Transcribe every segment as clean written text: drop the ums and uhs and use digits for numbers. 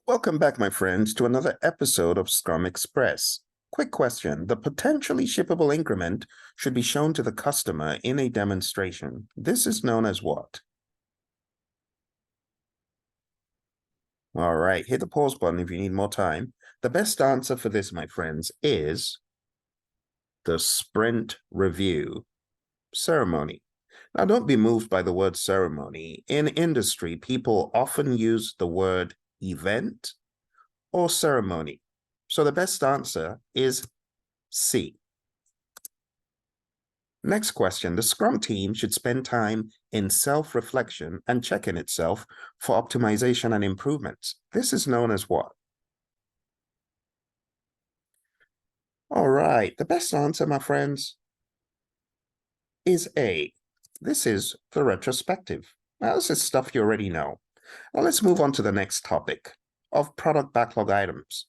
Welcome back, my friends, to another episode of Scrum Express. Quick question. The potentially shippable increment should be shown to the customer in a demonstration. This is known as what? All right, hit the pause button if you need more time. The best answer for this, my friends, is the sprint review ceremony. Now, don't be moved by the word ceremony. In industry, people often use the word event or ceremony. So the best answer is C. Next question. The Scrum team should spend time in self-reflection and checking itself for optimization and improvements. This is known as what? All right. The best answer, my friends, is A. This is the retrospective. Now, this is stuff you already know. Now, let's move on to the next topic of product backlog items.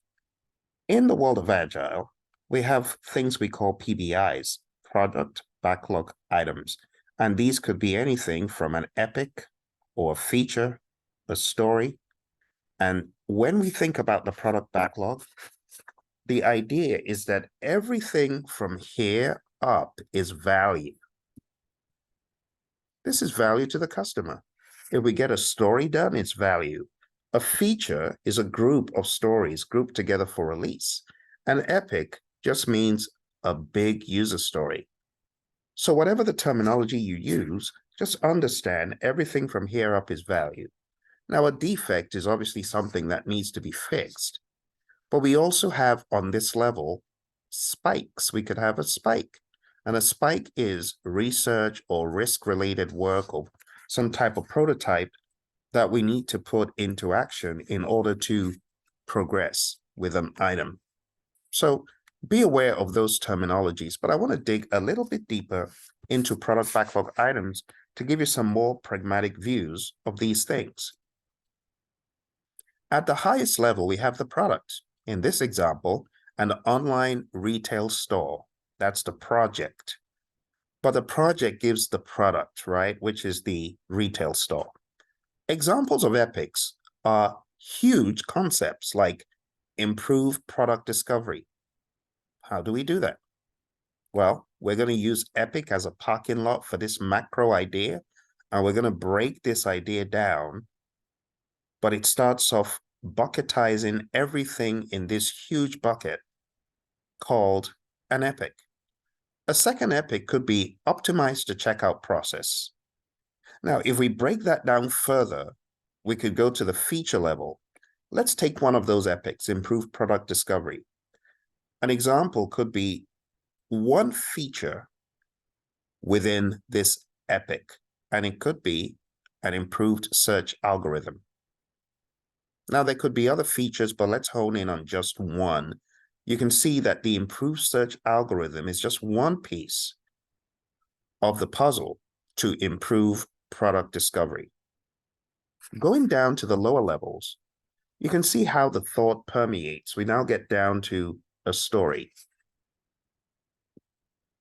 In the world of Agile, we have things we call PBIs, product backlog items. And these could be anything from an epic or a feature, a story. And when we think about the product backlog, the idea is that everything from here up is value. This is value to the customer. If we get a story done, it's value. A feature is a group of stories grouped together for release. An epic just means a big user story. So whatever the terminology you use, just understand everything from here up is value. Now, a defect is obviously something that needs to be fixed. But we also have on this level spikes. We could have a spike. And a spike is research or risk-related work or some type of prototype that we need to put into action in order to progress with an item. So be aware of those terminologies, but I want to dig a little bit deeper into product backlog items to give you some more pragmatic views of these things. At the highest level, we have the product. In this example, an online retail store. That's the project. But the project gives the product, right, which is the retail store. Examples of epics are huge concepts like improved product discovery. How do we do that? Well, we're going to use epic as a parking lot for this macro idea, and we're going to break this idea down, but it starts off bucketizing everything in this huge bucket called an epic. A second epic could be optimize the checkout process. Now, if we break that down further, we could go to the feature level. Let's take one of those epics, improve product discovery. An example could be one feature within this epic, and it could be an improved search algorithm. Now, there could be other features, but let's hone in on just one. You can see that the improved search algorithm is just one piece of the puzzle to improve product discovery. Going down to the lower levels, you can see how the thought permeates. We now get down to a story.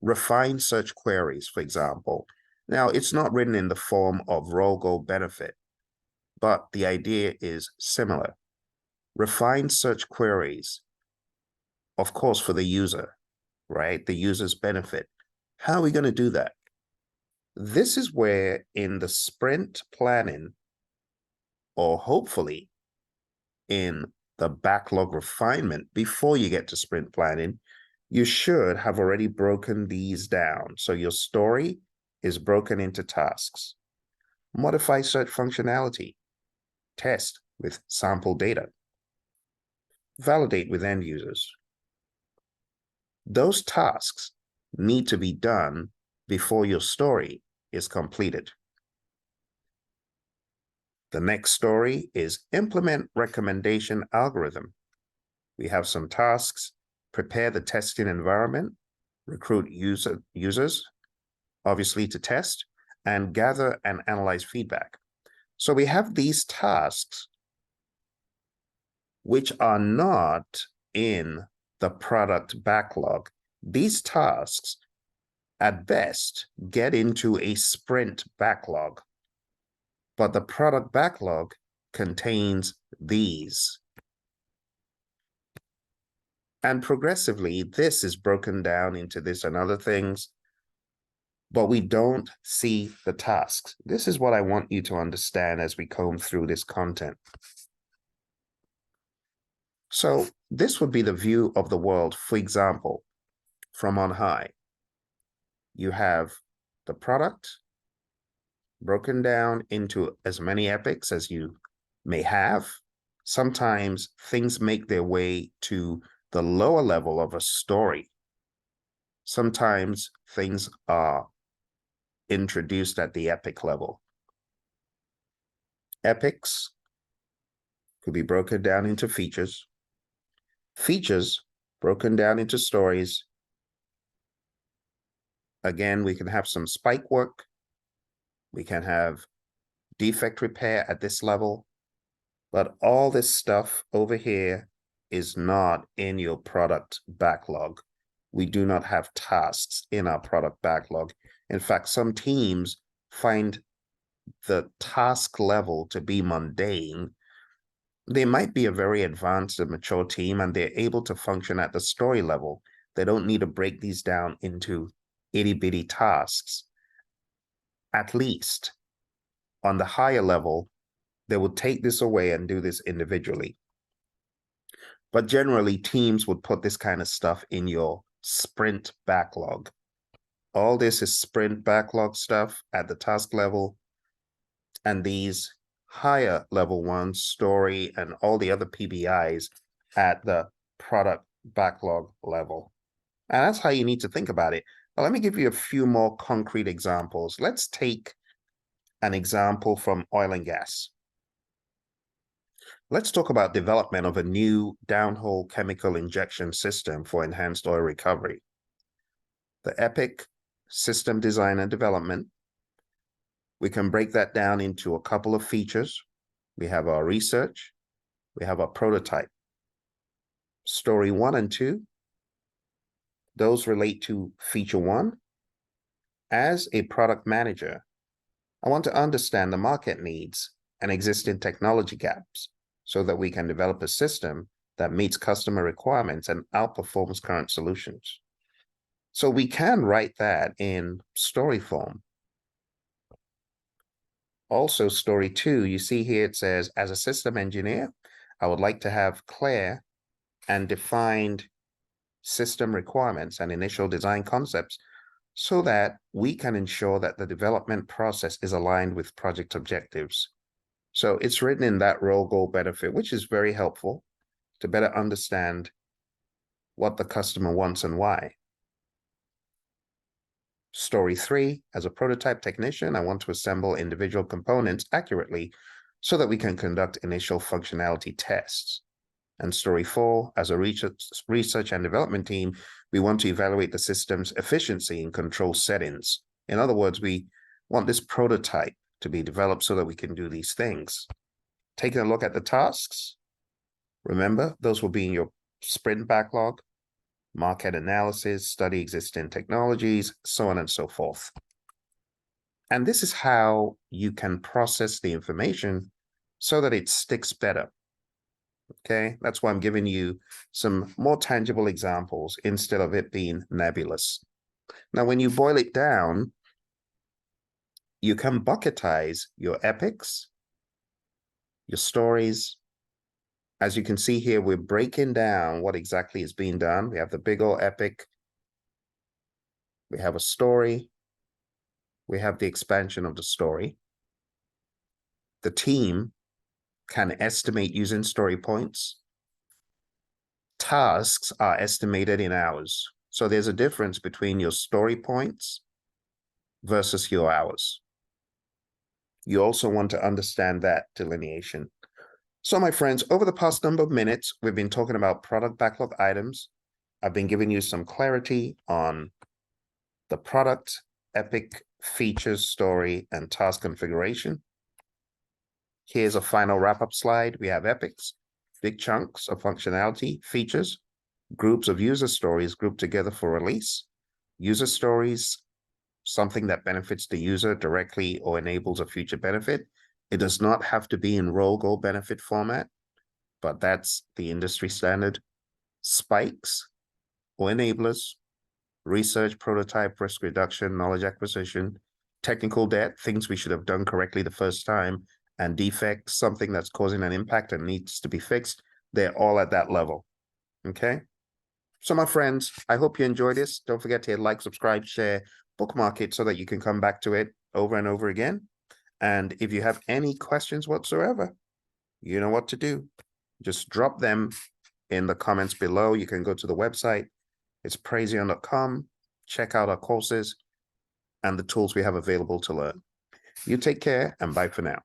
Refine search queries, for example. Now, it's not written in the form of role goal benefit, but the idea is similar. Refine search queries, of course, for the user, right? The user's benefit. How are we going to do that? This is where in the sprint planning, or hopefully in the backlog refinement, before you get to sprint planning, you should have already broken these down. So your story is broken into tasks. Modify search functionality. Test with sample data. Validate with end users. Those tasks need to be done before your story is completed. The next story is implement recommendation algorithm. We have some tasks, prepare the testing environment, recruit users, obviously to test, and gather and analyze feedback. So we have these tasks which are not in the product backlog. These tasks, at best, get into a sprint backlog, but the product backlog contains these. And progressively, this is broken down into this and other things, but we don't see the tasks. This is what I want you to understand as we comb through this content. So this would be the view of the world, for example, from on high. You have the product broken down into as many epics as you may have. Sometimes things make their way to the lower level of a story. Sometimes things are introduced at the epic level. Epics could be broken down into features. Features broken down into stories. Again, we can have some spike work. We can have defect repair at this level. But all this stuff over here is not in your product backlog. We do not have tasks in our product backlog. In fact, some teams find the task level to be mundane. They might be a very advanced and mature team, and they're able to function at the story level. They don't need to break these down into itty-bitty tasks. At least on the higher level, they would take this away and do this individually. But generally, teams would put this kind of stuff in your sprint backlog. All this is sprint backlog stuff at the task level. And these higher level ones, story, and all the other PBIs at the product backlog level. And that's how you need to think about it. Now, let me give you a few more concrete examples. Let's take an example from oil and gas. Let's talk about development of a new downhole chemical injection system for enhanced oil recovery. The EPIC system design and development. We can break that down into a couple of features. We have our research. We have our prototype. Story 1 and 2. Those relate to feature 1. As a product manager, I want to understand the market needs and existing technology gaps so that we can develop a system that meets customer requirements and outperforms current solutions. So we can write that in story form. Also, story 2, you see here it says, as a system engineer, I would like to have clear and defined system requirements and initial design concepts so that we can ensure that the development process is aligned with project objectives. So it's written in that role, goal, benefit, which is very helpful to better understand what the customer wants and why. Story 3, as a prototype technician, I want to assemble individual components accurately so that we can conduct initial functionality tests. And story 4, as a research and development team, we want to evaluate the system's efficiency in control settings. In other words, we want this prototype to be developed so that we can do these things. Taking a look at the tasks, remember, those will be in your sprint backlog, market analysis, study existing technologies, so on and so forth. And this is how you can process the information so that it sticks better. Okay, that's why I'm giving you some more tangible examples instead of it being nebulous. Now, when you boil it down, you can bucketize your epics, your stories. As you can see here, we're breaking down what exactly is being done. We have the big old epic. We have a story. We have the expansion of the story. The team can estimate using story points. Tasks are estimated in hours. So there's a difference between your story points versus your hours. You also want to understand that delineation. So my friends, over the past number of minutes, we've been talking about product backlog items. I've been giving you some clarity on the product, epic, features, story, and task configuration. Here's a final wrap-up slide. We have epics, big chunks of functionality, features, groups of user stories grouped together for release. User stories, something that benefits the user directly or enables a future benefit. It does not have to be in role goal benefit format, but that's the industry standard. Spikes or enablers, research, prototype, risk reduction, knowledge acquisition, technical debt, things we should have done correctly the first time, and defects, something that's causing an impact and needs to be fixed. They're all at that level. Okay. So my friends, I hope you enjoyed this. Don't forget to hit like, subscribe, share, bookmark it so that you can come back to it over and over again. And if you have any questions whatsoever, you know what to do. Just drop them in the comments below. You can go to the website. It's praizion.com. Check out our courses and the tools we have available to learn. You take care and bye for now.